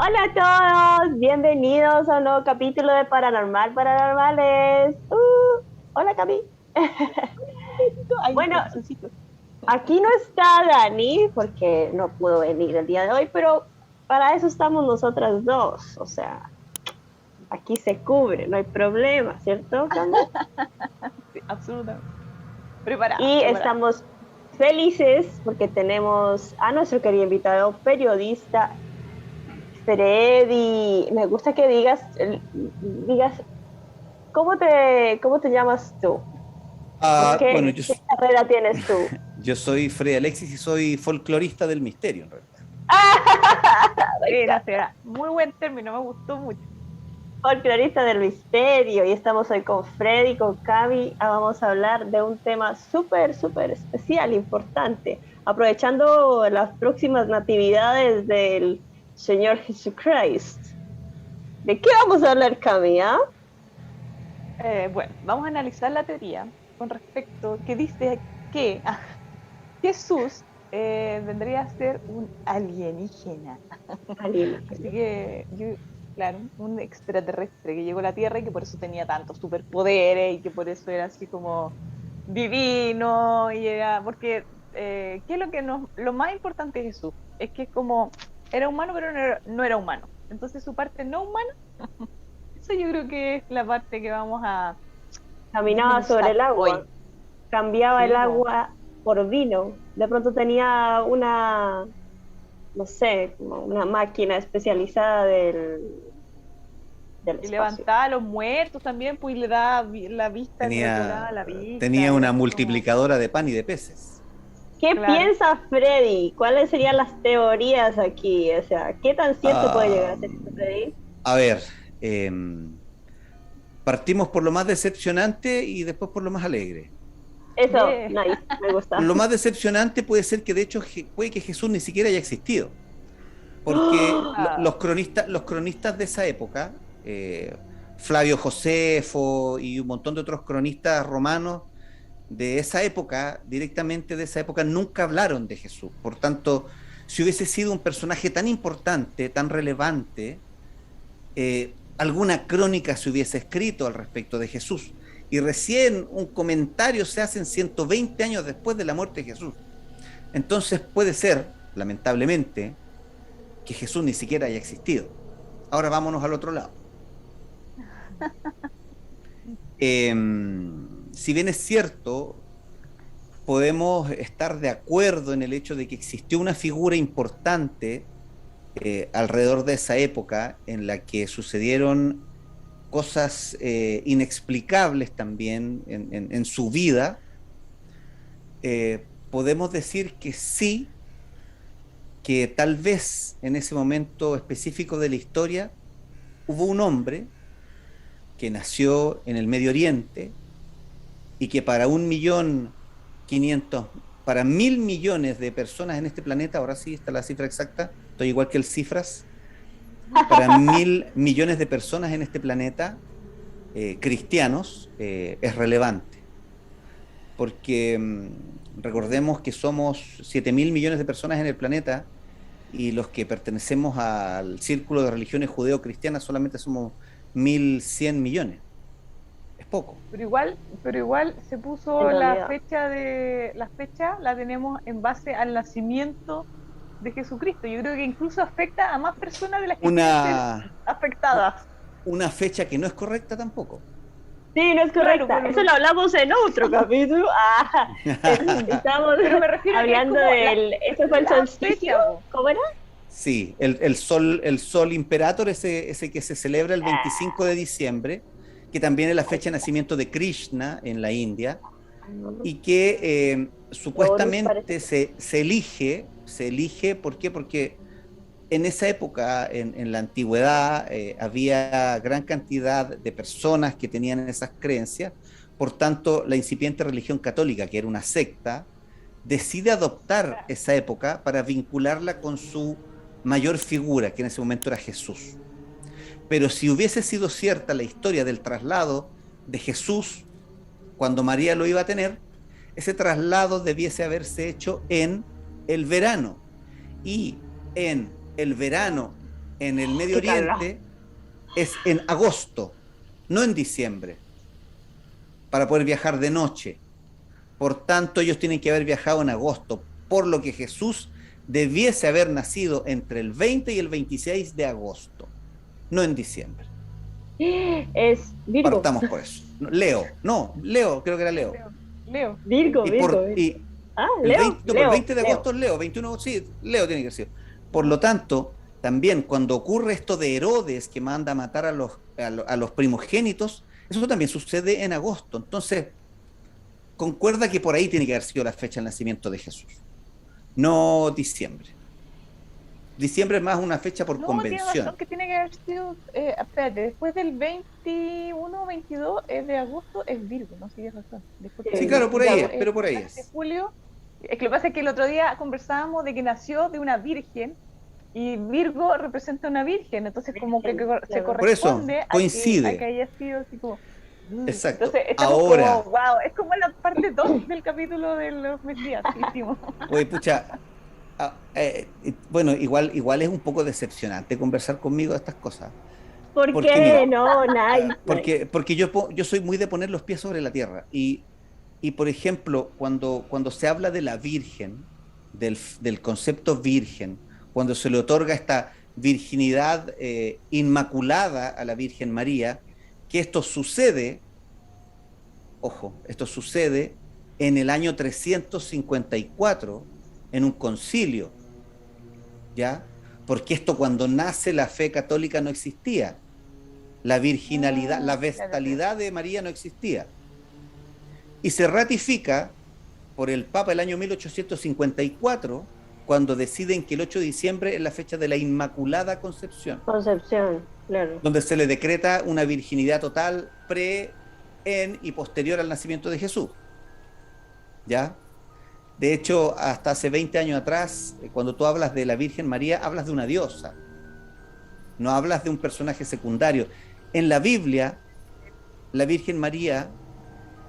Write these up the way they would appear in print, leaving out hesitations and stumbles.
Hola a todos, bienvenidos a un nuevo capítulo de Paranormal Paranormales. Hola Cami. Hay un Bueno, corazoncito. aquí no está Dani porque no pudo venir el día de hoy, pero para eso estamos nosotras dos. O sea, aquí se cubre, no hay problema, ¿cierto, Cami? Sí, absolutamente. Preparada, Y preparada. estamos felices porque tenemos a nuestro querido invitado periodista Freddy. Me gusta que digas, ¿cómo te llamas tú? ¿O Freddy. qué, Bueno, qué carrera tienes tú? yo soy Freddy Alexis y soy folclorista del misterio, en realidad. Me Será, encanta. será. Muy buen término, me gustó mucho. Folclorista del misterio. Y estamos hoy con Freddy, con Cami. Vamos a hablar de un tema súper, súper especial, importante. Aprovechando las próximas natividades del Señor Jesucristo. ¿De qué vamos a hablar, Cami? ¿Ah? Bueno, vamos a analizar la teoría con respecto que dice que Jesús vendría a ser un alienígena. Así Alienígena. que, claro, un extraterrestre que llegó a la Tierra y que por eso tenía tantos superpoderes y que por eso era así como divino y era, porque, ¿qué es lo que lo más importante de Jesús? Es que como era humano, pero no era humano. Entonces su parte no humana, eso yo creo que es la parte que vamos a Caminaba sobre desmenuzar el agua. hoy. Cambiaba el Sí, po. agua por vino. De pronto tenía una, no sé, como una máquina especializada del Y espacio. levantaba a los muertos también, pues y le da la vista, le recobraba Tenía, la tenía vista, era una así como, multiplicadora de pan y de peces. ¿Qué claro. piensa Freddy? ¿Cuáles serían las teorías aquí? O sea, ¿qué tan cierto puede llegar Ah, a ser esto, Freddy? a ver, partimos por lo más decepcionante y después por lo más alegre. Eso, Yeah. nice, me gusta. Lo más decepcionante puede ser que de hecho puede que Jesús ni siquiera haya existido, porque ¡Oh! Ah, los cronistas de esa época, Flavio Josefo y un montón de otros cronistas romanos, de esa época, directamente de esa época, nunca hablaron de Jesús. Por tanto, si hubiese sido un personaje tan importante, tan relevante, alguna crónica se hubiese escrito al respecto de Jesús. Y recién un comentario se hace en 120 años después de la muerte de Jesús. Entonces puede ser, lamentablemente, que Jesús ni siquiera haya existido. Ahora vámonos al otro lado. Eh, si bien es cierto, podemos estar de acuerdo en el hecho de que existió una figura importante alrededor de esa época en la que sucedieron cosas inexplicables también en su vida, podemos decir que sí, que tal vez en ese momento específico de la historia hubo un hombre que nació en el Medio Oriente y que para 1.500.000, para 1.000.000.000 de personas en este planeta, ahora sí está la cifra exacta, estoy igual que el cifras, para 1.000.000.000 de personas en este planeta, cristianos, es relevante. Porque recordemos que somos 7.000.000.000 de personas en el planeta y los que pertenecemos al círculo de religiones judeo-cristianas solamente somos 1.100.000.000. Es poco. pero igual se En puso realidad. la fecha la tenemos en base al nacimiento de Jesucristo. Yo creo que incluso afecta a más personas de las que quieren ser Una, afectadas. una fecha que no es correcta tampoco. Sí, no es Claro, correcta. Eso lo hablamos en otro capítulo. Estamos pero me refiero a que es hablando como del. ¿Eso fue el la solsticio? fecha, po. ¿Cómo era? Sí, el sol imperator, ese que se celebra el Ah, 25 de diciembre, que también es la fecha de nacimiento de Krishna en la India, y que Horus parece supuestamente que. se elige, ¿por qué? Porque en esa época, en la antigüedad, había gran cantidad de personas que tenían esas creencias, por tanto, la incipiente religión católica, que era una secta, decide adoptar esa época para vincularla con su mayor figura, que en ese momento era Jesús. Pero si hubiese sido cierta la historia del traslado de Jesús cuando María lo iba a tener, ese traslado debiese haberse hecho en el verano. Y en el verano en el Medio Qué calor. Oriente es en agosto, no en diciembre, para poder viajar de noche. Por tanto, ellos tienen que haber viajado en agosto, por lo que Jesús debiese haber nacido entre el 20 y el 26 de agosto, no en diciembre. Es Virgo. Partamos por eso. Leo, creo que era Leo. Leo. Virgo, Y, Virgo, por, Virgo. y Ah, el Leo. 20, no, Leo, el 20 de Leo. agosto es Leo, 21, sí, Leo tiene que ser. Por lo tanto, también cuando ocurre esto de Herodes que manda a matar a los primogénitos, eso también sucede en agosto. Entonces, concuerda que por ahí tiene que haber sido la fecha del nacimiento de Jesús, no diciembre. Diciembre es más una fecha por No, tiene convención. razón que tiene que haber sido, espérate, después del 21 o 22 de agosto es Virgo, no sigues razón. Después Sí, del claro, por ahí 22, es, pero por ahí de es. julio, es que lo que pasa es que el otro día conversábamos de que nació de una virgen y Virgo representa una virgen, entonces como que se Claro. Por eso, corresponde coincide. a que haya sido así como... Exacto. Entonces estamos Ahora, como, wow, es como la parte 2 del capítulo de los Mesías que hicimos. oye, pucha, bueno, igual es un poco decepcionante conversar conmigo de estas cosas. ¿Por Porque, qué? mira, No, nice. Porque yo soy muy de poner los pies sobre la tierra. Y por ejemplo, cuando se habla de la Virgen, del concepto virgen, cuando se le otorga esta virginidad inmaculada a la Virgen María, que esto sucede, ojo, esto sucede en el año 354, en un concilio, ¿ya? Porque esto cuando nace la fe católica no existía. La virginalidad, la vestalidad de María no existía. Y se ratifica por el Papa el año 1854, cuando deciden que el 8 de diciembre es la fecha de la Inmaculada Concepción, Concepción, claro. donde se le decreta una virginidad total pre, en y posterior al nacimiento de Jesús. ¿Ya? De hecho, hasta hace 20 años atrás, cuando tú hablas de la Virgen María, hablas de una diosa, no hablas de un personaje secundario. En la Biblia, la Virgen María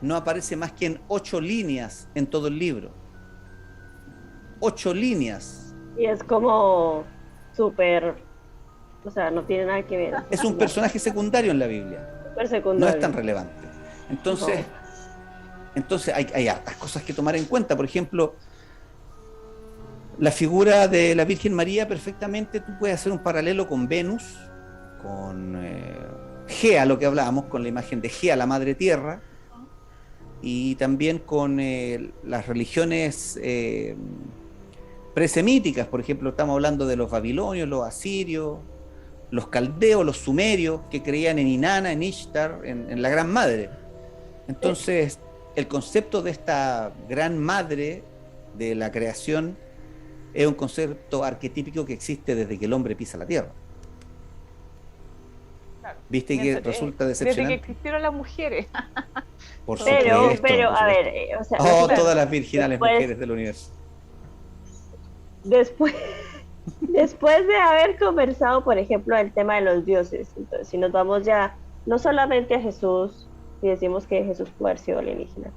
no aparece más que en 8 líneas en todo el libro. 8 líneas. Y es como súper, o sea, no tiene nada que ver. Es un personaje secundario en la Biblia. Súper No secundario. es tan relevante. Entonces hay hartas cosas que tomar en cuenta. Por ejemplo, la figura de la Virgen María, perfectamente tú puedes hacer un paralelo con Venus, con Gea, lo que hablábamos, con la imagen de Gea, la Madre Tierra, y también con las religiones presemíticas. Por ejemplo, estamos hablando de los babilonios, los asirios, los caldeos, los sumerios, que creían en Inanna, en Ishtar, en la Gran Madre. Entonces, el concepto de esta Gran Madre de la creación es un concepto arquetípico que existe desde que el hombre pisa la tierra. Claro. ¿Viste que resulta Desde que decepcionante? existieron las mujeres. Por Pero, supuesto. a ver, o sea, Oh, después- todas las virginales después- mujeres del universo. Después, después de haber conversado, por ejemplo, el tema de los dioses, entonces, si nos vamos ya no solamente a Jesús, y decimos que Jesús pudo haber sido alienígena,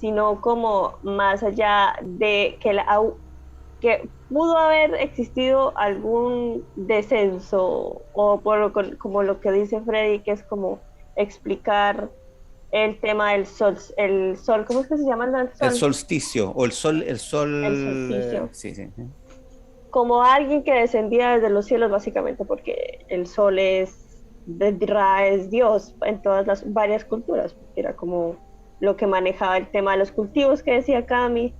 sino como más allá de que pudo haber existido algún descenso, o como lo que dice Freddy, que es como explicar el tema del sol, ¿cómo es que se llama el sol? El solsticio, o el sol. El solsticio. Sí. Como alguien que descendía desde los cielos, básicamente, porque el sol es Dios en todas las varias culturas. Era como lo que manejaba el tema de los cultivos que decía Cami.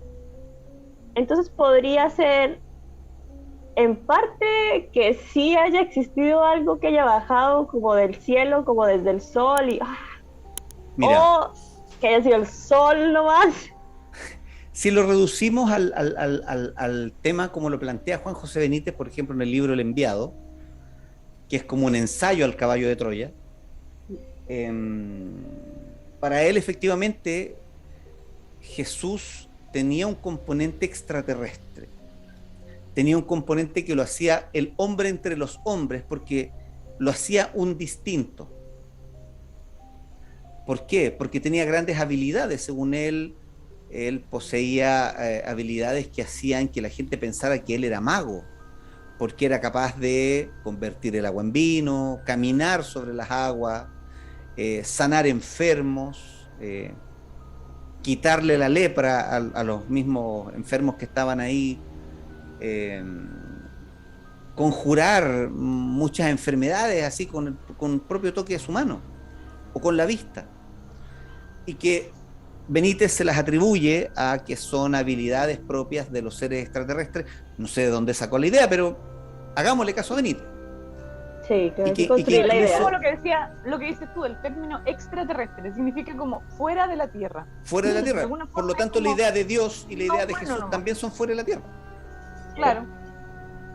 Entonces podría ser en parte que sí haya existido algo que haya bajado como del cielo, como desde el sol, y Mira, o que haya sido el sol nomás. si lo reducimos al tema como lo plantea Juan José Benítez, por ejemplo, en el libro El Enviado, que es como un ensayo al caballo de Troya, para él efectivamente Jesús tenía un componente extraterrestre, tenía un componente que lo hacía el hombre entre los hombres, porque lo hacía un distinto. ¿Por qué? Porque tenía grandes habilidades, según él poseía habilidades que hacían que la gente pensara que él era mago, porque era capaz de convertir el agua en vino, caminar sobre las aguas, sanar enfermos, quitarle la lepra a los mismos enfermos que estaban ahí, conjurar muchas enfermedades así con el propio toque de su mano o con la vista, y que Benítez se las atribuye a que son habilidades propias de los seres extraterrestres. No sé de dónde sacó la idea, pero hagámosle caso a Benítez. Sí, que que construir la idea. Como lo que dices tú, el término extraterrestre significa como fuera de la Tierra. Fuera de la Tierra. De Por lo tanto, la idea de Dios y la idea de Jesús no. también son fuera de la Tierra. Claro.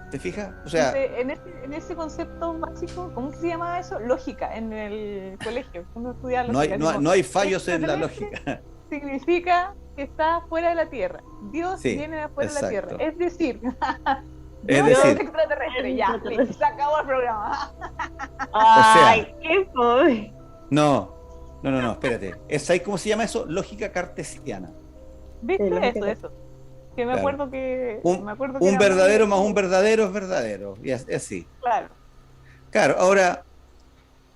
¿Te fijas? O sea, en ese concepto básico, ¿cómo se llama eso? Lógica, en el colegio, cuando estudiaba lógica. No hay fallos en la lógica. Significa que está fuera de la Tierra. Dios viene de afuera de la Tierra. Es decir, Dios es extraterrestre. Ya, se acabó el programa. Ay, qué pobre. No, espérate. ¿Cómo se llama eso? Lógica cartesiana. ¿Viste? Eso. Que me acuerdo que... Un verdadero más un verdadero es verdadero. Y así. Claro, ahora,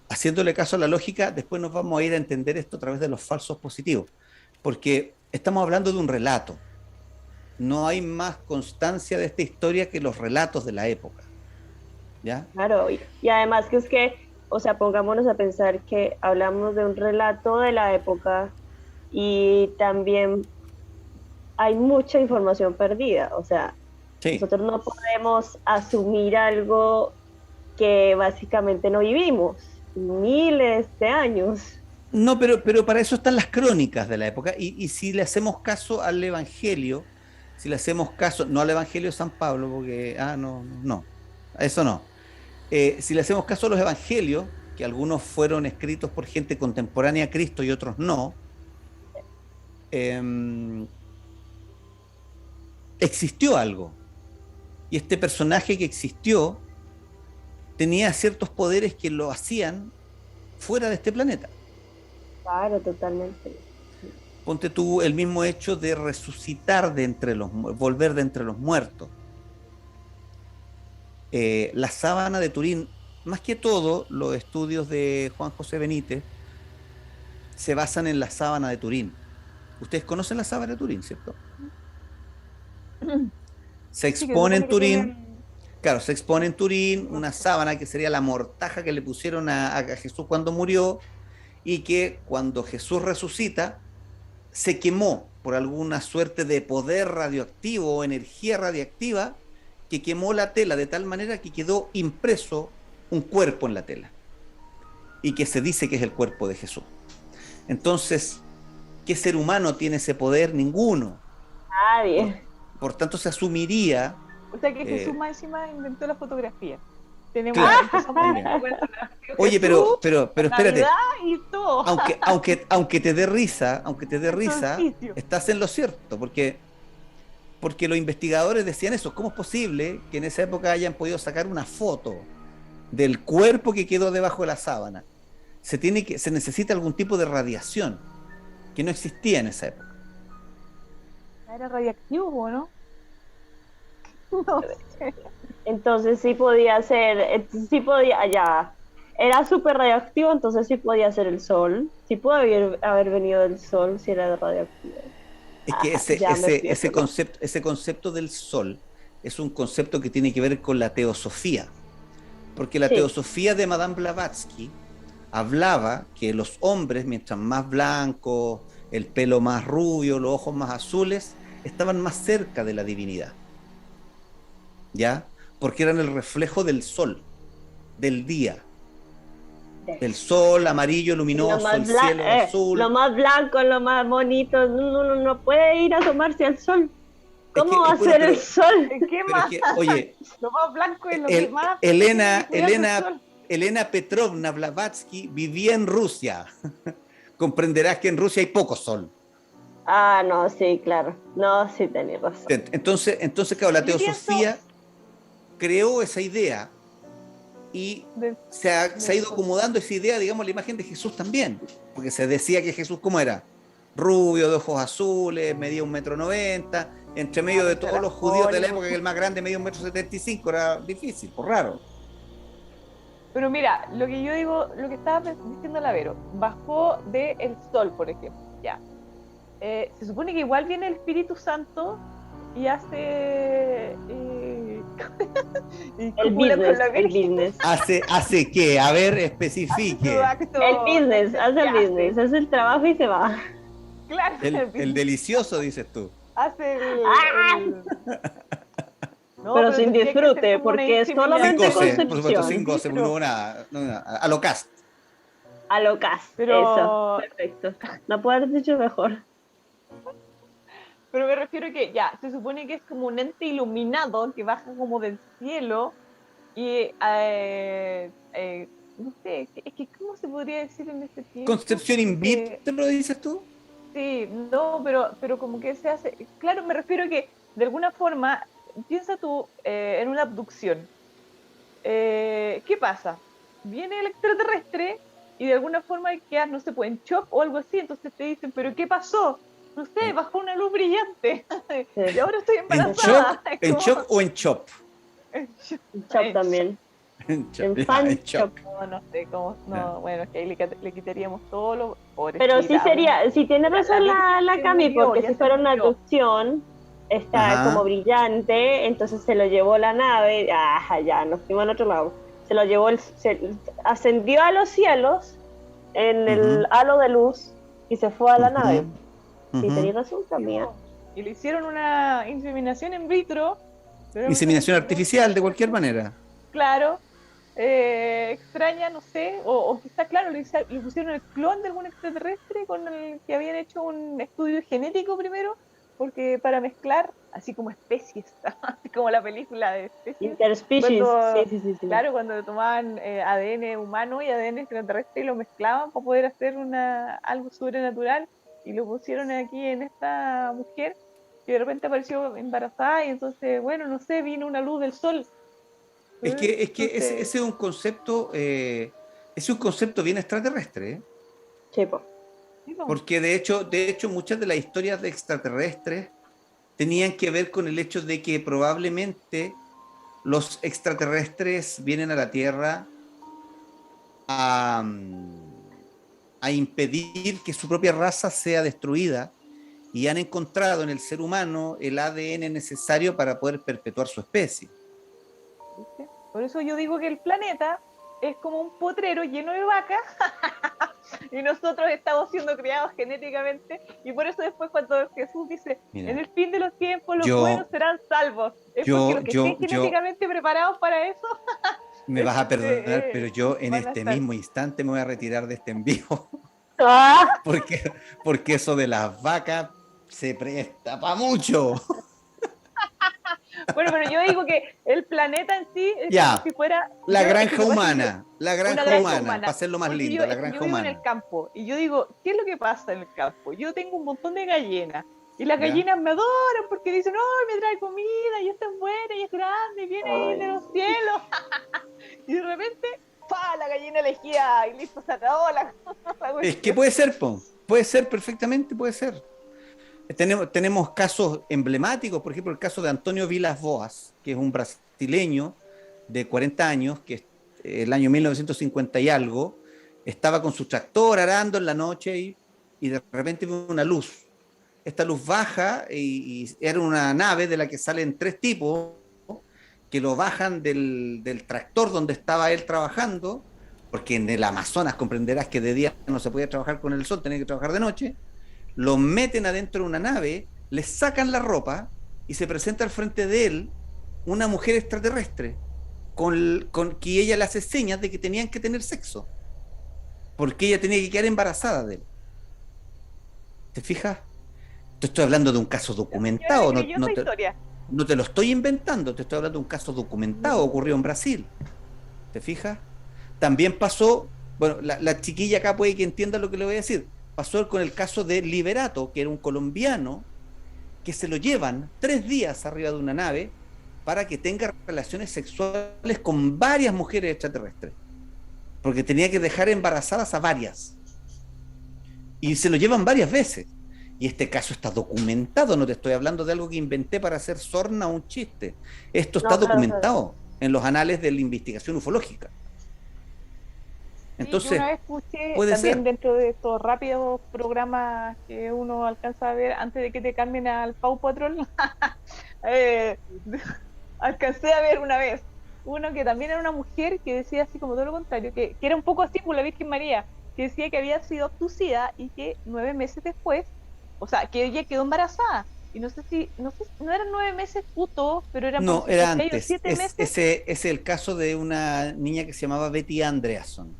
haciéndole caso a la lógica, después nos vamos a ir a entender esto a través de los falsos positivos. Porque estamos hablando de un relato. No hay más constancia de esta historia que los relatos de la época. ¿Ya? Claro, y además que es que, o sea, pongámonos a pensar que hablamos de un relato de la época y también hay mucha información perdida. O sea, nosotros no podemos asumir algo que básicamente no vivimos miles de años. No, pero para eso están las crónicas de la época, y si le hacemos caso al Evangelio, si le hacemos caso, no al Evangelio de San Pablo, porque, no, eso no. Si le hacemos caso a los Evangelios, que algunos fueron escritos por gente contemporánea a Cristo y otros no, existió algo. Y este personaje que existió tenía ciertos poderes que lo hacían fuera de este planeta. Claro, totalmente. Ponte tú el mismo hecho de resucitar volver de entre los muertos. La sábana de Turín, más que todo, los estudios de Juan José Benítez se basan en la sábana de Turín. Ustedes conocen la sábana de Turín, ¿cierto? Se expone en Turín. Claro, se expone en Turín una sábana que sería la mortaja que le pusieron a Jesús cuando murió, y que cuando Jesús resucita se quemó por alguna suerte de poder radioactivo o energía radiactiva que quemó la tela de tal manera que quedó impreso un cuerpo en la tela, y que se dice que es el cuerpo de Jesús. Entonces, ¿qué ser humano tiene ese poder? Ninguno. Nadie. Por tanto, se asumiría... O sea que Jesús más encima inventó la fotografía. Tenemos Oye, pero espérate. Y todo. Aunque te dé risa, estás en lo cierto, porque los investigadores decían eso. ¿Cómo es posible que en esa época hayan podido sacar una foto del cuerpo que quedó debajo de la sábana? Se necesita algún tipo de radiación que no existía en esa época. Era radiactivo, ¿no? No sé. Entonces sí podía ser, era súper radioactivo, entonces sí podía ser el sol, sí pudo haber venido del sol si era radioactivo. Es que ese concepto del sol es un concepto que tiene que ver con la teosofía, porque la teosofía de Madame Blavatsky hablaba que los hombres, mientras más blancos, el pelo más rubio, los ojos más azules, estaban más cerca de la divinidad. ¿Ya? Porque eran el reflejo del sol, del día. El sol amarillo, luminoso, el cielo azul. Lo más blanco, lo más bonito, no puede ir a tomarse al sol. ¿Cómo va a ser el sol? ¿Qué más? Oye, lo más blanco es lo que más... Elena Petrovna Blavatsky vivía en Rusia. Comprenderás que en Rusia hay poco sol. Ah, no, sí, claro. No, sí, tenés razón. Entonces claro, la teosofía creó esa idea y se ha ido acomodando esa idea, digamos, la imagen de Jesús también, porque se decía que Jesús, ¿cómo era? Rubio, de ojos azules, medía 1,90 m, entre medio de todos los judíos de la época, que Hollywood. el más grande medía 1,75 m, era difícil, por raro. Pero mira, lo que yo digo, lo que estaba diciendo la Vero, bajó del sol, por ejemplo, ya. Se supone que igual viene el Espíritu Santo y hace y El copula con business, la el Virgen. business. ¿Hace qué? A ver, Hace especifique. su acto, El business, hace el hace, business, hace el trabajo y se va. claro, El business. delicioso, dices tú. Hace ¡Ah! No, Pero sin tendría que ser disfrute, como una porque es Sin solamente inseminación. goce, por supuesto, sin concepción. goce, porque no hubo nada, a lo cast. A lo cas, Pero- eso, perfecto. No puedo haber dicho mejor. Pero me refiero a que ya, se supone que es como un ente iluminado que baja como del cielo y no sé, es que ¿cómo se podría decir en este tiempo? Concepción in Porque- vitro, dices tú. Sí, no, pero como que se hace, claro, me refiero a que de alguna forma, piensa tú en una abducción. ¿Qué pasa? Viene el extraterrestre y de alguna forma quedas, no sé, pues en shock o algo así, entonces te dicen, ¿pero qué pasó? No sé, bajó una luz brillante y ahora estoy ¿En embarazada. shock, Es en como- shock o en chop? en shock. Chop también. En En ya, fan en chop. chop. No, no sé cómo, Ya. no, bueno, es que ahí le quitaríamos todo lo Pero sí sería, sí tiene razón la Virgen Cami, murió, porque ya si se fuera una murió. abducción, está Ajá. como brillante, entonces se lo llevó la nave, ya, nos fuimos al otro lado. Se lo llevó, se ascendió a los cielos en el Ujú. halo de luz y se fue a la nave. Sí, Ujú. tenías razón, Cami. Y le hicieron una inseminación in vitro. pero Inseminación no- artificial, de cualquier manera. Claro, extraña, no sé, o quizá, claro, le pusieron el clon de algún extraterrestre con el que habían hecho un estudio genético primero, porque para mezclar, así como especies, así como la película de especies, Interspecies, cuando, sí. claro, cuando tomaban ADN humano y ADN extraterrestre y lo mezclaban para poder hacer algo sobrenatural, y lo pusieron aquí en esta mujer, que de repente apareció embarazada, y entonces, bueno, no sé, vino una luz del sol. Es que Entonces, ese es un concepto bien extraterrestre, ¿eh? Chepo. sí, po. Porque de hecho, muchas de las historias de extraterrestres tenían que ver con el hecho de que probablemente los extraterrestres vienen a la Tierra a, a impedir que su propia raza sea destruida y han encontrado en el ser humano el ADN necesario para poder perpetuar su especie. ¿Viste? Por eso yo digo que el planeta es como un potrero lleno de vacas y nosotros estamos siendo criados genéticamente, y por eso después cuando Jesús dice, Mira, en el fin de los tiempos los yo- buenos serán salvos, es yo- porque los que yo- estén yo- genéticamente preparados para eso me vas a perdonar, pero yo en van a este estar. mismo instante me voy a retirar de este en vivo, ¡Ah! porque eso de las vacas se presta para mucho. Bueno, pero yo digo que el planeta en sí es Ya, como si fuera La yo- es granja que lo que pasa es que humana, la una granja granja humana, humana, para hacerlo más porque lindo, la granja yo vivo en humana. el campo y yo digo, ¿qué es lo que pasa en el campo? Yo tengo un montón de gallinas y las Ya. gallinas me adoran porque dicen, ¡ay, me trae comida y esta es buena y es grande y viene ahí de los cielos! Y de repente, ¡pa! La gallina elegía y listo, se acabó la Es que puede ser, puede ser perfectamente, puede ser. Tenemos casos emblemáticos, por ejemplo, el caso de Antonio Vilas Boas, que es un brasileño de 40 años, que el año 1950 y algo, estaba con su tractor arando en la noche y de repente ve una luz. Esta luz baja y era una nave de la que salen 3 tipos que lo bajan del tractor donde estaba él trabajando, porque en el Amazonas comprenderás que de día no se podía trabajar con el sol, tenía que trabajar de noche. Lo meten adentro de una nave, le sacan la ropa y se presenta al frente de él una mujer extraterrestre con que ella le hace señas de que tenían que tener sexo, porque ella tenía que quedar embarazada de él. ¿Te fijas? Te estoy hablando de un caso documentado, no te lo estoy inventando, te estoy hablando de un caso documentado, ocurrió en Brasil. ¿Te fijas? También pasó, bueno, la chiquilla acá puede que entienda lo que le voy a decir. Pasó con el caso de Liberato, que era un colombiano que se lo llevan 3 días arriba de una nave para que tenga relaciones sexuales con varias mujeres extraterrestres, porque tenía que dejar embarazadas a varias, y se lo llevan varias veces, Y este caso está documentado, no te estoy hablando de algo que inventé para hacer sorna o un chiste. Esto está No, claro, claro. documentado en los anales de la investigación ufológica. Sí, yo una Entonces, vez escuché puede también ser. dentro de estos rápidos programas que uno alcanza a ver antes de que te cambien al Paw Patrol, eh, alcancé a ver una vez uno que también era una mujer que decía así como todo lo contrario, que era un poco así por la Virgen María, que decía que había sido abducida y que 9 meses después, o sea, que ella quedó embarazada. Y no eran 9 meses putos, pero eran por No, decirte era 6 o antes. 7 meses. Ese es el caso de una niña que se llamaba Betty Andreasson,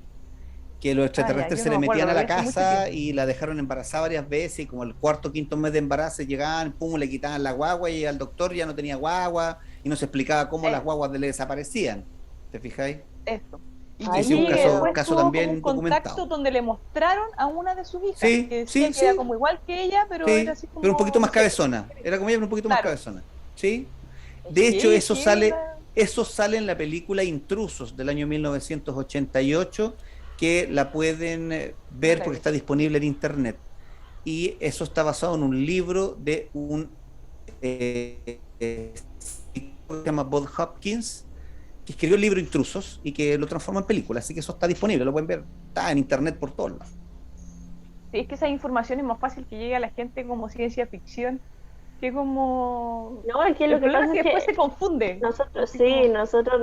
que los Ah, ya, extraterrestres yo se no le me acuerdo, metían a lo vi la hace mucho casa tiempo. y la dejaron embarazada varias veces y como el cuarto, quinto mes de embarazo llegaban, pum, le quitaban la guagua y al doctor ya no tenía guagua y no se explicaba cómo las Eh, guaguas le desaparecían. ¿Te fijáis? Eso. Y Ay, Ese es qué un ella que miedo. después caso tuvo como un también contacto documentado. donde le mostraron a una de sus hijas, Sí, que decía sí, que era sí, como igual que ella, pero era sí, así pero un poquito como, no más sé, cabezona. Era como ella, pero un poquito más claro, cabezona. ¿Sí? es De hecho, que, que la- eso sale en la película Intrusos del año 1988, que la pueden no ver la he porque está visto. disponible en internet. Y eso está basado en un libro de un psicólogo que se llama Bob Hopkins, que escribió el libro Intrusos y que lo transforma en película. Así que eso está disponible, lo pueden ver. Está en internet por todos lados. Sí, es que esa información es más fácil que llegue a la gente como ciencia ficción, que como... No, es que El lo que problema pasa es es que después que se confunde, nosotros así sí, como, nosotros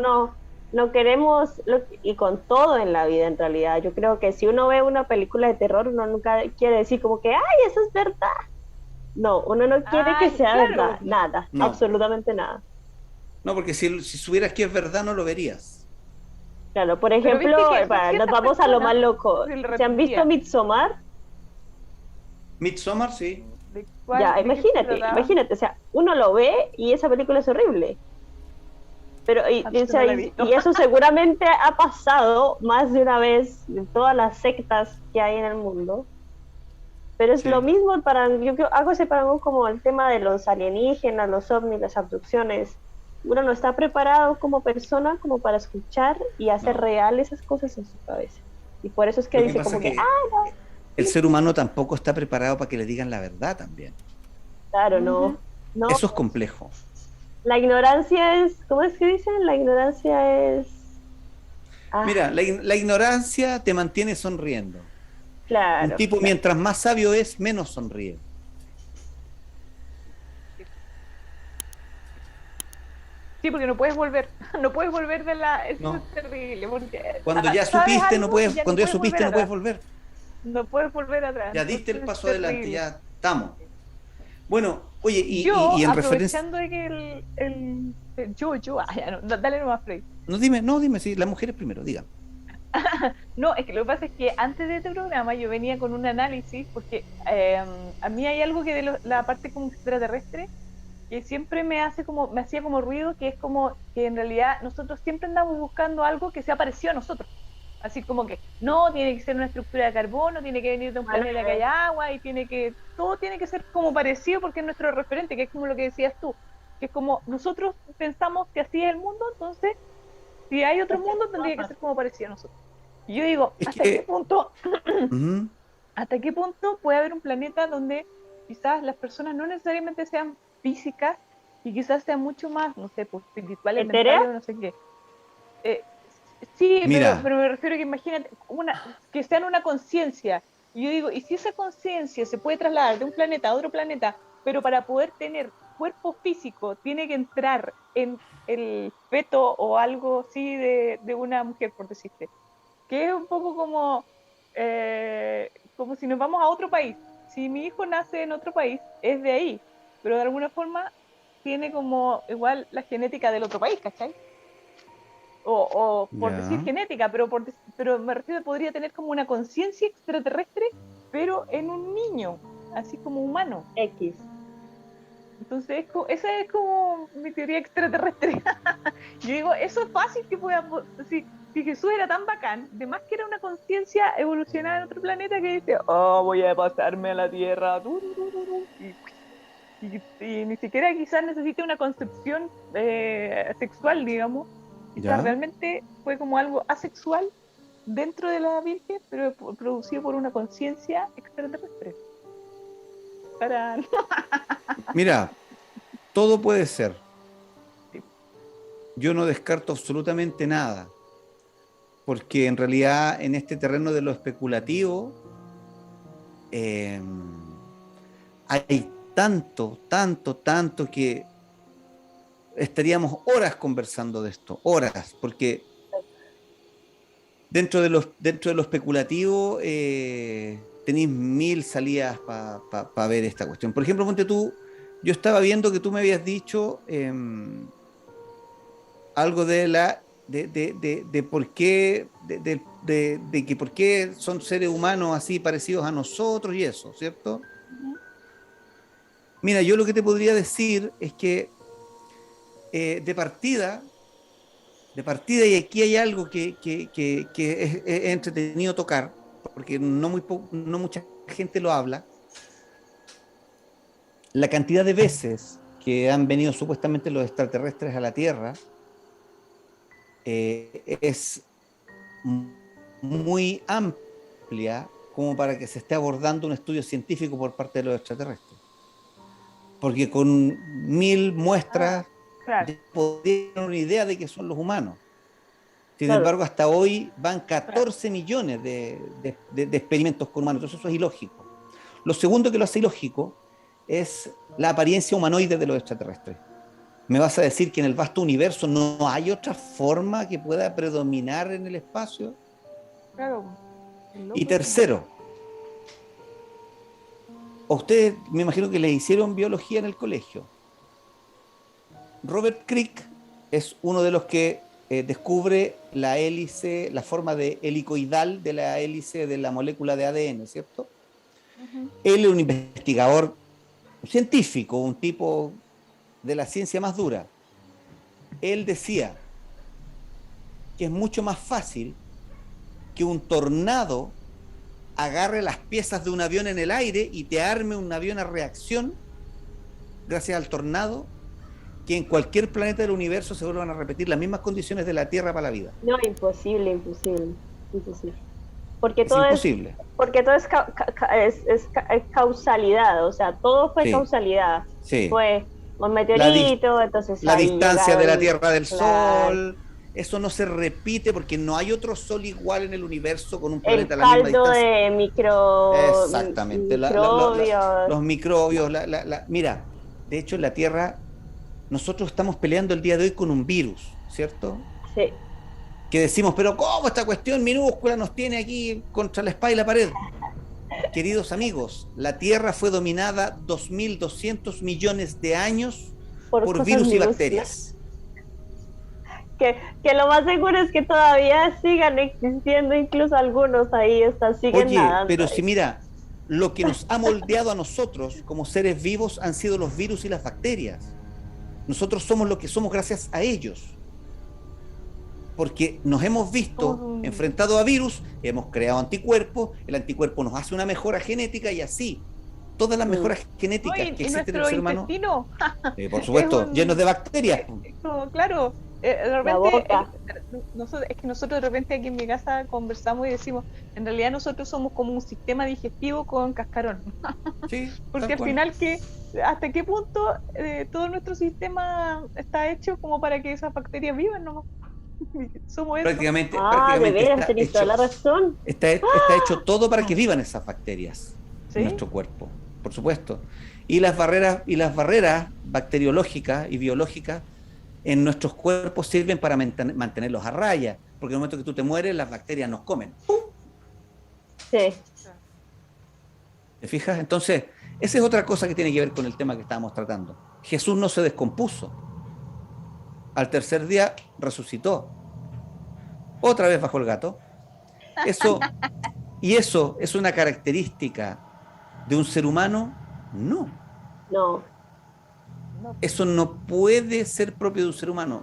no queremos, y con todo en la vida en realidad, yo creo que si uno ve una película de terror, uno nunca quiere decir como que, ay, eso es verdad. No, uno no quiere que ay, sea verdad, claro, nada, No, absolutamente nada. no, porque si supieras que es verdad, no lo verías. Claro, por pero viste ejemplo, que son nos ciertas vamos a lo más personas, loco. se le ¿Se han visto repetía. Midsommar? Midsommar, sí. Ya, ¿De qué se imagínate, trataba? imagínate, o sea, uno lo ve y esa película es horrible. Pero, Ah, o entonces sea, no la he visto. y eso seguramente ha pasado más de una vez en todas las sectas que hay en el mundo. Pero es lo Sí. mismo para, yo creo, hago ese parangón como el tema de los alienígenas, los ovnis, las abducciones. Uno no está preparado como persona como para escuchar y hacer No. real esas cosas en su cabeza. Y por eso es que Lo que dice pasa como es que, que ah, el sí, ser humano tampoco está preparado para que le digan la verdad también. claro, Ujú. no. Eso es complejo. La ignorancia es, ¿cómo es que dicen? La ignorancia es, ah, Mira, la ignorancia te mantiene sonriendo. Un claro, tipo, claro. mientras más sabio es, menos sonríe. Sí, porque no puedes volver, no puedes volver de la... Eso es No. terrible, porque Cuando ya sabes supiste, no algo puedes, y ya no cuando ya puedes volver supiste, no puedes atrás. volver. No puedes volver atrás, Ya diste entonces el es paso adelante, terrible. ya estamos. Bueno, oye, Yo, y en referencia. aprovechando de que ya no, dale nomás, Frey. No, dime, sí, las mujeres primero, diga. No, es que lo que pasa es que antes de este programa yo venía con un análisis, porque a mí hay algo que de la parte como extraterrestre que siempre me hacía como ruido, que es como que en realidad nosotros siempre andamos buscando algo que sea parecido a nosotros. Así como que no, tiene que ser una estructura de carbono, tiene que venir de un Bueno, planeta que haya agua y todo tiene que ser como parecido porque es nuestro referente, que es como lo que decías tú, que es como nosotros pensamos que así es el mundo, entonces si hay otro así es mundo en todas tendría que ser partes. como parecido a nosotros. Y yo digo, Es que. Ujú, hasta qué punto puede haber un planeta donde quizás las personas no necesariamente sean físicas y quizás sean mucho más, no sé, pues, espirituales, ¿Etérea? mentales o no sé qué? Eh, sí, mira, pero me refiero a que imagínate que sean una conciencia. Y yo digo, ¿y si esa conciencia se puede trasladar de un planeta a otro planeta, pero para poder tener cuerpo físico tiene que entrar en el feto o algo así de una mujer, por decirte? Que es un poco como si nos vamos a otro país. Si mi hijo nace en otro país, es de ahí, pero de alguna forma tiene como igual la genética del otro país, ¿cachai? O por decir ya. genética, pero me refiero, podría tener como una conciencia extraterrestre, pero en un niño, así como humano. X. Entonces, esa es como mi teoría extraterrestre. Yo digo, eso es fácil que pueda. Si Jesús era tan bacán, de más que era una conciencia evolucionada en otro planeta que dice, oh, voy a pasarme a la Tierra, y ni siquiera quizás necesite una concepción sexual, digamos. Quizás Ya. realmente fue como algo asexual dentro de la Virgen, pero producido por una conciencia extraterrestre. ¡Tarán! Mira, todo puede ser. Sí. Yo no descarto absolutamente nada, porque en realidad en este terreno de lo especulativo eh, hay tanto que estaríamos horas conversando de esto, horas, porque dentro de lo especulativo tenéis mil salidas para ver esta cuestión. Por ejemplo, ponte tú, yo estaba viendo que tú me habías dicho algo de por qué, de que por qué son seres humanos así parecidos a nosotros y eso, ¿cierto? Ujú. Mira, yo lo que te podría decir es que de partida, y aquí hay algo que es entretenido tocar, porque no mucha gente lo habla, la cantidad de veces que han venido supuestamente los extraterrestres a la Tierra es muy amplia como para que se esté abordando un estudio científico por parte de los extraterrestres. Porque con 1000 muestras Claro, ya podrían tener una idea de que son los humanos. Sin Claro. embargo, hasta hoy van claro. 14 millones de experimentos con humanos. Entonces eso es ilógico. Lo segundo que lo hace ilógico es la apariencia humanoide de los extraterrestres. ¿Me vas a decir que en el vasto universo no hay otra forma que pueda predominar en el espacio? Claro. Es Y loco. tercero, a ustedes me imagino que les hicieron biología en el colegio. Robert Crick es uno de los que descubre la hélice, la forma de helicoidal de la hélice de la molécula de ADN, ¿cierto? Ujú. Él es un investigador científico, un tipo de la ciencia más dura. Él decía que es mucho más fácil que un tornado agarre las piezas de un avión en el aire y te arme un avión a reacción gracias al tornado, que en cualquier planeta del universo se vuelvan a repetir las mismas condiciones de la Tierra para la vida. No, imposible. Porque Es todo imposible. porque todo es causalidad, o sea, todo fue Sí, causalidad. sí. Fue un La, meteorito, entonces la ahí distancia de la llegaron, Tierra del claro, Sol, eso no se repite porque no hay otro Sol igual en el universo con un el planeta a la misma caldo distancia. de Exactamente. microbios. Los microbios, mira, de hecho en la Tierra nosotros estamos peleando el día de hoy con un virus, ¿cierto? Sí, Que decimos, pero ¿cómo esta cuestión minúscula nos tiene aquí contra la espalda y la pared? Queridos amigos, la Tierra fue dominada 2.200 millones de años por por cosas virus y minúsculas. bacterias. Que lo más seguro es que todavía sigan existiendo, incluso algunos ahí siguen Oye, nadando pero ahí. si mira, lo que nos ha moldeado a nosotros como seres vivos han sido los virus y las bacterias. Nosotros somos lo que somos gracias a ellos. Porque nos hemos visto enfrentados a virus, hemos creado anticuerpos, el anticuerpo nos hace una mejora genética y así. Todas las mejoras genéticas No, que y existen en nuestro el ser humano, intestino. por supuesto, Es llenos de bacterias. claro, de La repente, boca. es que nosotros de repente aquí en mi casa conversamos y decimos, en realidad nosotros somos como un sistema digestivo con cascarón. Sí, Porque tal al cual. final, ¿hasta qué punto todo nuestro sistema está hecho como para que esas bacterias vivan nomás? Somos eso. Prácticamente, Ah, de prácticamente veras, tenéis toda la razón. está hecho todo para que vivan esas bacterias en ¿Sí? nuestro cuerpo, por supuesto. Y las barreras bacteriológicas y biológicas en nuestros cuerpos sirven para mantenerlos a raya, porque en el momento que tú te mueres, las bacterias nos comen. Sí, ¿Te fijas? Entonces, esa es otra cosa que tiene que ver con el tema que estábamos tratando. Jesús no se descompuso. Al tercer día resucitó. Otra vez bajo el gato. Eso es una característica de un ser humano. No. no. Eso no puede ser propio de un ser humano.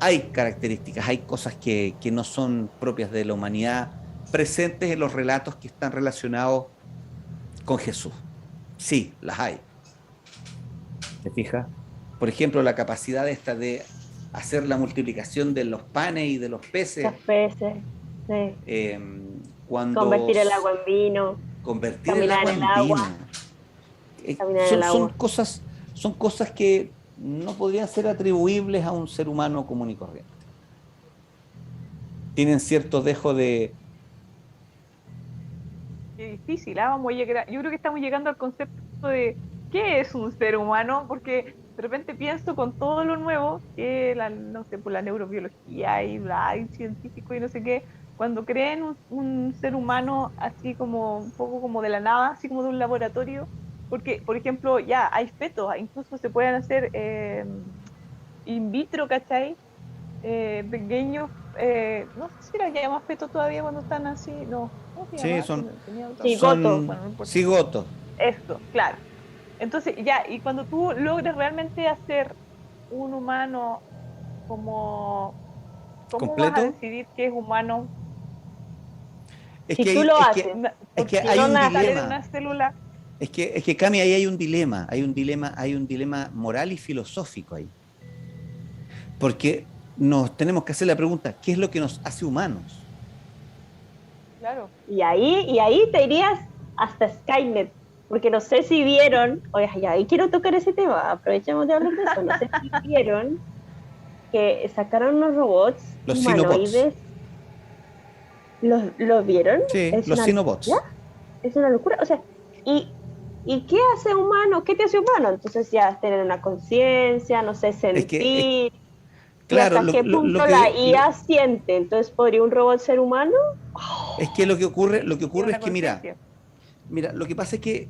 Hay características, hay cosas que no son propias de la humanidad presentes en los relatos que están relacionados con Jesús. Sí, las hay. ¿Te fijas? Por ejemplo, la capacidad esta de hacer la multiplicación de los panes y de los peces. Los peces, sí. Cuando Convertir el agua en vino. convertir el caminar agua en en el agua. vino. Caminar en el agua. son cosas que no podrían ser atribuibles a un ser humano común y corriente. Tienen cierto dejo de... Qué difícil, ¿ah? Yo creo que estamos llegando al concepto de qué es un ser humano, porque de repente pienso con todo lo nuevo, que no sé, por la neurobiología y científico y no sé qué, cuando creen un ser humano así como un poco como de la nada, así como de un laboratorio, porque, por ejemplo, ya hay fetos, incluso se pueden hacer in vitro, ¿cachai? Pequeños, no sé si las llamas fetos todavía cuando están así, no, ¿cómo se Sí, llama? Tenía otro- Cigoto. Bueno, no importa. cigotos. Esto, claro. Entonces, ya, y cuando tú logras realmente hacer un humano como, ¿cómo vas a ¿Completo? decidir qué es humano? Es Si que tú hay, lo es haces, que, es que Porque hay no un nace sale de dilema. una célula, Es que Cami, ahí hay un dilema moral y filosófico ahí. Porque nos tenemos que hacer la pregunta, ¿qué es lo que nos hace humanos? claro. y ahí te irías hasta Skynet, porque no sé si vieron, oye, ya, y quiero tocar ese tema, aprovechemos de hablar de eso, no sé si vieron que sacaron unos robots Los Sinobots. humanoides, ¿los vieron? Sí, Es los una locura, Sinobots. es una locura, o sea, ¿y qué hace humano? ¿Qué te hace humano? Entonces ya tener una conciencia, no sé, Es que, sentir, y claro, hasta qué punto la IA siente, entonces ¿podría un robot ser humano? es que lo que Tiene ocurre es una que, mira, conciencia. mira, lo que pasa es que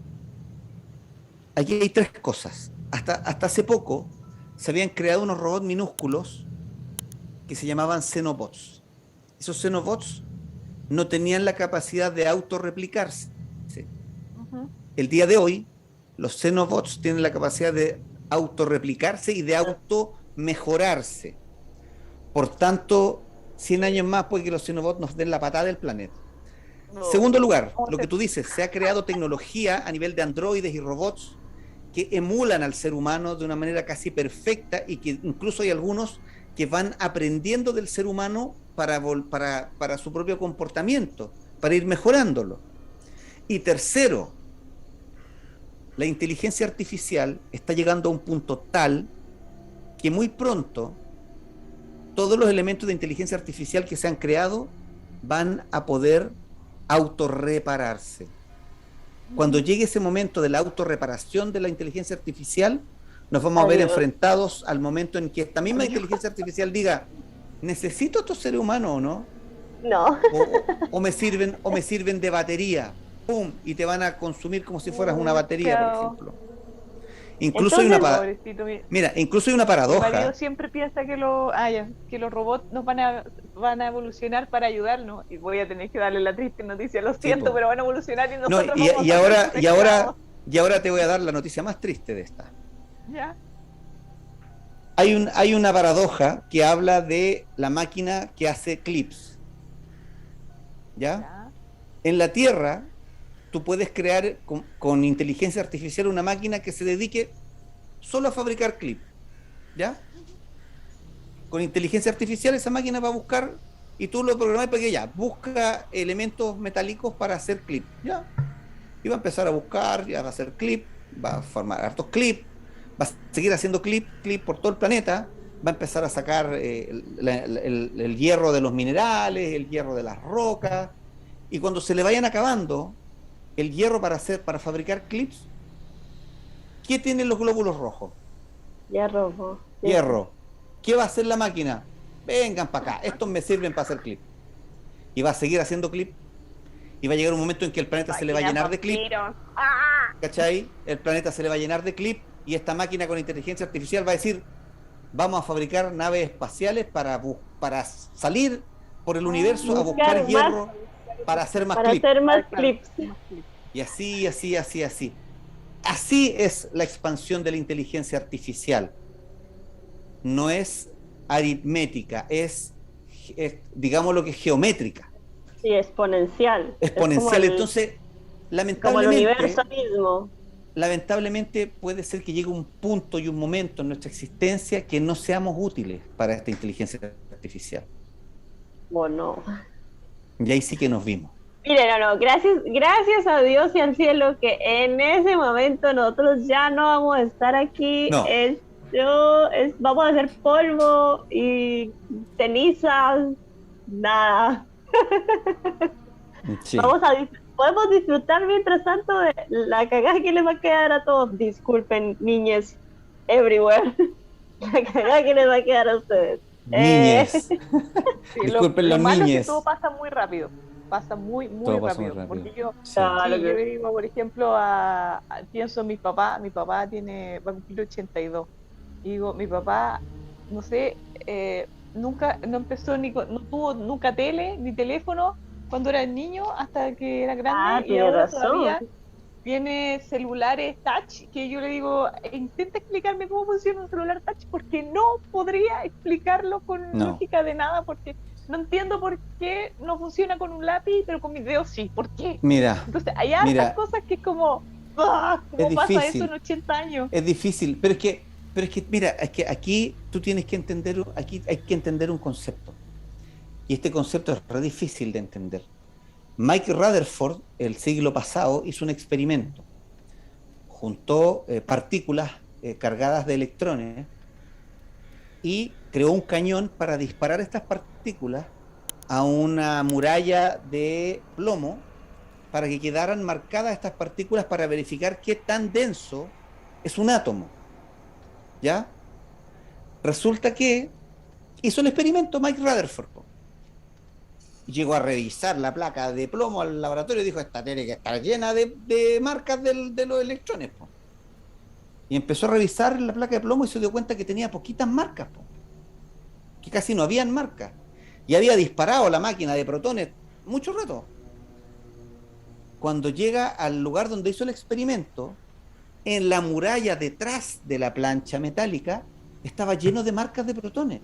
aquí hay tres cosas. Hasta hace poco se habían creado unos robots minúsculos que se llamaban Xenobots. Esos Xenobots no tenían la capacidad de autorreplicarse. Ujú. El día de hoy, los Xenobots tienen la capacidad de autorreplicarse y de automejorarse. Por tanto, 100 años más puede que los Xenobots nos den la patada del planeta. No. Segundo lugar, ¿Cómo lo que se- tú dices, se ha creado tecnología a nivel de androides y robots que emulan al ser humano de una manera casi perfecta y que incluso hay algunos que van aprendiendo del ser humano para su propio comportamiento, para ir mejorándolo. Y tercero, la inteligencia artificial está llegando a un punto tal que muy pronto todos los elementos de inteligencia artificial que se han creado van a poder autorrepararse. Cuando llegue ese momento de la autorreparación de la inteligencia artificial, nos vamos a ver Adiós. enfrentados al momento en que esta misma Adiós. inteligencia artificial diga, ¿necesito estos seres humanos o no? No. O me sirven de batería, ¡pum! Y te van a consumir como si fueras una batería, por Chao. ejemplo. Incluso hay una, Entonces, Pobrecito, mira, incluso hay una mi marido paradoja. siempre piensa que los robots van a evolucionar para ayudarnos. Y voy a tener que darle la triste noticia, lo Sí, siento, po. pero van a evolucionar y No, nosotros vamos a ser sus esclavos. y ahora te voy a dar la noticia más triste de esta. ¿Ya? Hay una paradoja que habla de la máquina que hace clips. ¿Ya? Ya. En la Tierra, tú puedes crear con inteligencia artificial una máquina que se dedique solo a fabricar clips. ¿Ya? Con inteligencia artificial esa máquina va a buscar y tú lo programas para que ya busca elementos metálicos para hacer clips. ¿Ya? Y va a empezar a buscar, ya va a hacer clip, va a formar hartos clips, va a seguir haciendo clip por todo el planeta, va a empezar a sacar el hierro de los minerales, el hierro de las rocas, y cuando se le vayan acabando el hierro para fabricar clips, ¿qué tienen los glóbulos rojos? hierro. Sí. Hierro. ¿Qué va a hacer la máquina? Vengan para acá, estos me sirven para hacer clip. Y va a seguir haciendo clip, y va a llegar un momento en que el planeta se le va a llenar de clip. ¿Cachai? El planeta se le va a llenar de clip y esta máquina con inteligencia artificial va a decir, vamos a fabricar naves espaciales para salir por el universo a buscar buscar hierro para hacer más para clip. hacer más Claro. clips. Y así, así, así, así. Así es la expansión de la inteligencia artificial. No es aritmética, es digamos lo que es geométrica, Sí, exponencial. exponencial. Es Entonces, como el universo mismo. lamentablemente puede ser que llegue un punto y un momento en nuestra existencia que no seamos útiles para esta inteligencia artificial. Bueno, Y ahí sí que nos vimos. Mire, no, gracias a Dios y al cielo que en ese momento nosotros ya no vamos a estar aquí. No, Vamos a hacer polvo y cenizas, nada. sí. Podemos disfrutar mientras tanto de la cagada que les va a quedar a todos. Disculpen, niñes, everywhere. La cagada que les va a quedar a ustedes. Niñes. Sí, Disculpen lo los malo es que niñes. todo pasa muy rápido. Pasa muy Todo pasa rápido. muy rápido. Porque yo, Sí. Claro sí, que- yo digo, por ejemplo, pienso en mi papá va a cumplir 82. Y digo, mi papá, no sé, nunca, no empezó no tuvo nunca tele, ni teléfono cuando era niño hasta que era grande, y tiene ahora razón. todavía tiene celulares touch, que yo le digo, intenta explicarme cómo funciona un celular touch, porque no podría explicarlo con No. lógica de nada, porque no entiendo por qué no funciona con un lápiz, pero con mis dedos sí, ¿por qué? Mira, Entonces, hay hartas mira, cosas que es como, ¿cómo es pasa difícil. eso en 80 años? es difícil, pero es que, mira, es que aquí tú tienes que entender, aquí hay que entender un concepto. Y este concepto es re difícil de entender. Mike Rutherford, el siglo pasado, hizo un experimento. Juntó partículas cargadas de electrones y creó un cañón para disparar estas partículas a una muralla de plomo para que quedaran marcadas estas partículas para verificar qué tan denso es un átomo. ¿Ya? Resulta que hizo el experimento Mike Rutherford. Llegó a revisar la placa de plomo al laboratorio y dijo, esta tiene que estar llena de marcas de los electrones. Po. Y empezó a revisar la placa de plomo y se dio cuenta que tenía poquitas marcas, po. Que casi no habían marcas. Y había disparado la máquina de protones mucho rato. Cuando llega al lugar donde hizo el experimento, en la muralla detrás de la plancha metálica estaba lleno de marcas de protones.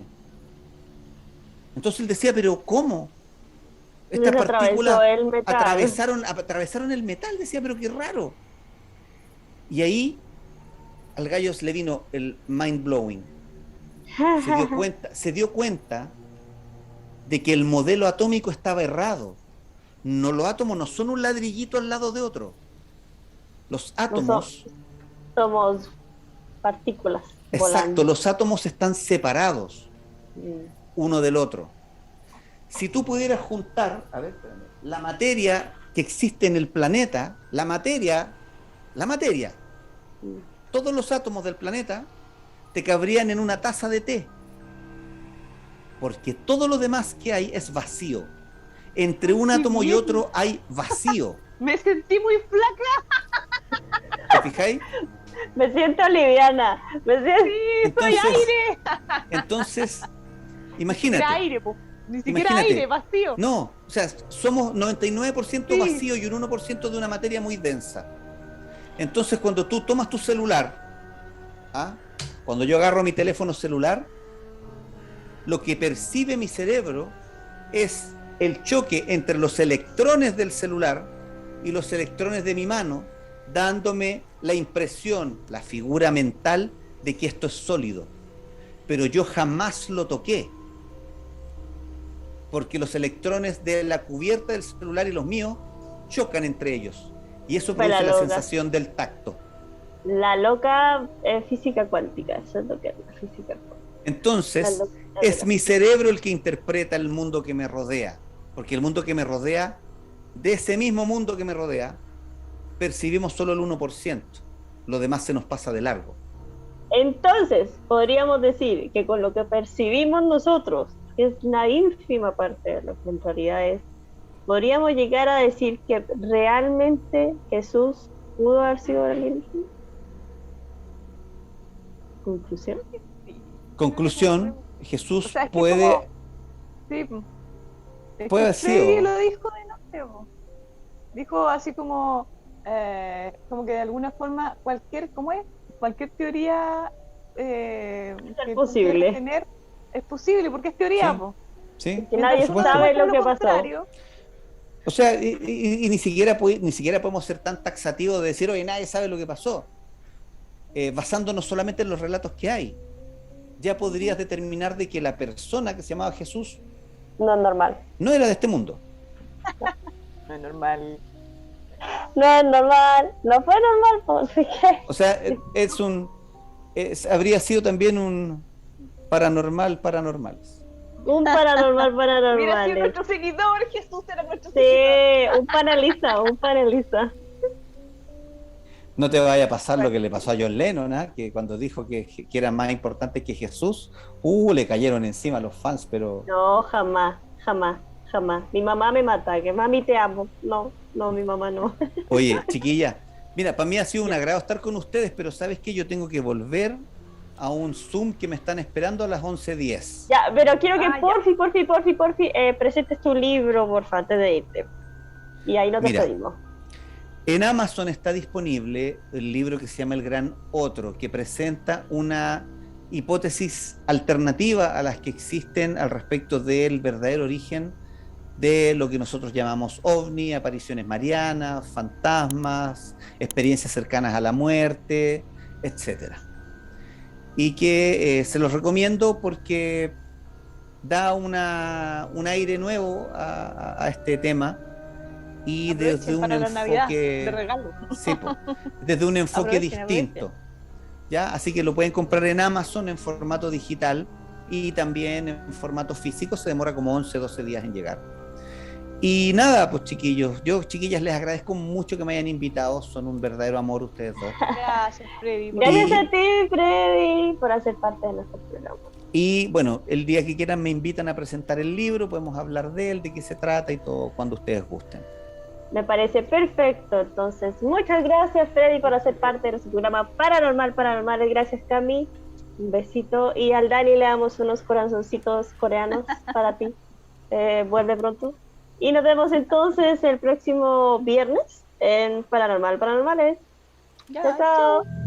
Entonces él decía, pero ¿cómo? Estas partículas atravesaron el metal, decía, pero qué raro. Y ahí al gallo le vino el mind blowing. Se dio cuenta de que el modelo atómico estaba errado. No, los átomos no son un ladrillito al lado de otro. Los átomos... Somos partículas. Exacto, volando. los átomos están separados uno del otro. Si tú pudieras juntar, a ver, espérame, la materia que existe en el planeta, la materia, todos los átomos del planeta te cabrían en una taza de té. Porque todo lo demás que hay es vacío. Entre un átomo y otro hay vacío. Me sentí muy flaca. ¿Te fijáis? Me siento liviana. Soy aire. Entonces, imagínate. Era aire, po. Ni siquiera aire, vacío. No, o sea, somos 99% Sí. vacío y un 1% de una materia muy densa. Entonces, cuando tú tomas tu celular, cuando yo agarro mi teléfono celular, lo que percibe mi cerebro es el choque entre los electrones del celular y los electrones de mi mano, dándome la impresión, la figura mental de que esto es sólido. Pero yo jamás lo toqué, porque los electrones de la cubierta del celular y los míos chocan entre ellos. Y eso produce la sensación del tacto. La loca física cuántica, eso es lo que es la física cuántica. Entonces, es mi cerebro el que interpreta el mundo que me rodea, porque el mundo que me rodea, de ese mismo mundo que me rodea, percibimos solo el 1%, lo demás se nos pasa de largo. Entonces, podríamos decir que con lo que percibimos nosotros, que es una ínfima parte de lo que en realidad es, podríamos llegar a decir que realmente Jesús pudo haber sido alienígena. ¿Conclusión? Conclusión, Jesús O sea, es que puede... como- Sí, po. Es Puede que haber sido. Freddy lo dijo de noche, po. Dijo así como que de alguna forma cualquier teoría que tú posible. quieras tener es posible porque es teoría, Sí. po. ¿Sí? Que nadie Por supuesto. sabe lo que pasó. contrario, O sea, y ni siquiera podemos ser tan taxativos de decir, oye, nadie sabe lo que pasó. Basándonos solamente en los relatos que hay. Ya podrías determinar de que la persona que se llamaba Jesús No es normal. no era de este mundo. No es normal. No es normal, no fue normal, pues, ¿qué? O sea, habría sido también un paranormales. Un paranormal, Mira, si paranormal. nuestro seguidor, Jesús era nuestro Sí, seguidor. un panelista, un panelista. No te vaya a pasar lo que le pasó a John Lennon, ¿ah? Que cuando dijo que era más importante que Jesús, le cayeron encima los fans, pero No, jamás, jamás, jamás. Mi mamá me mata, que mami te amo. No, no, mi mamá no. oye, chiquilla, mira, para mí ha sido un agrado estar con ustedes, pero ¿sabes qué? Yo tengo que volver a un Zoom que me están esperando a las 11:10. Ya, pero quiero que Ya. porfi, presentes tu libro, porfa, antes de irte. Y ahí nos Mira, despedimos. en Amazon está disponible el libro que se llama El Gran Otro, que presenta una hipótesis alternativa a las que existen al respecto del verdadero origen de lo que nosotros llamamos ovni, apariciones marianas, fantasmas, experiencias cercanas a la muerte, etcétera. Y que se los recomiendo porque da un aire nuevo a este tema y desde Aprovechen un para la Navidad, de enfoque, regalo. sí, desde un enfoque Aprovechen, distinto, ¿ya? Así que lo pueden comprar en Amazon en formato digital y también en formato físico, se demora como 11, 12 días en llegar. Y nada, pues chiquillos, chiquillas, les agradezco mucho que me hayan invitado, son un verdadero amor ustedes dos. Gracias, Freddy. Gracias a ti, Freddy, por hacer parte de nuestro programa. Y bueno, el día que quieran me invitan a presentar el libro, podemos hablar de él, de qué se trata y todo, cuando ustedes gusten. Me parece perfecto. Entonces, muchas gracias, Freddy, por hacer parte de nuestro programa Paranormales. Gracias, Cami. Un besito. Y al Dani le damos unos corazoncitos coreanos para ti. Vuelve pronto. Y nos vemos entonces el próximo viernes en Paranormales. Ya, Chao, chao.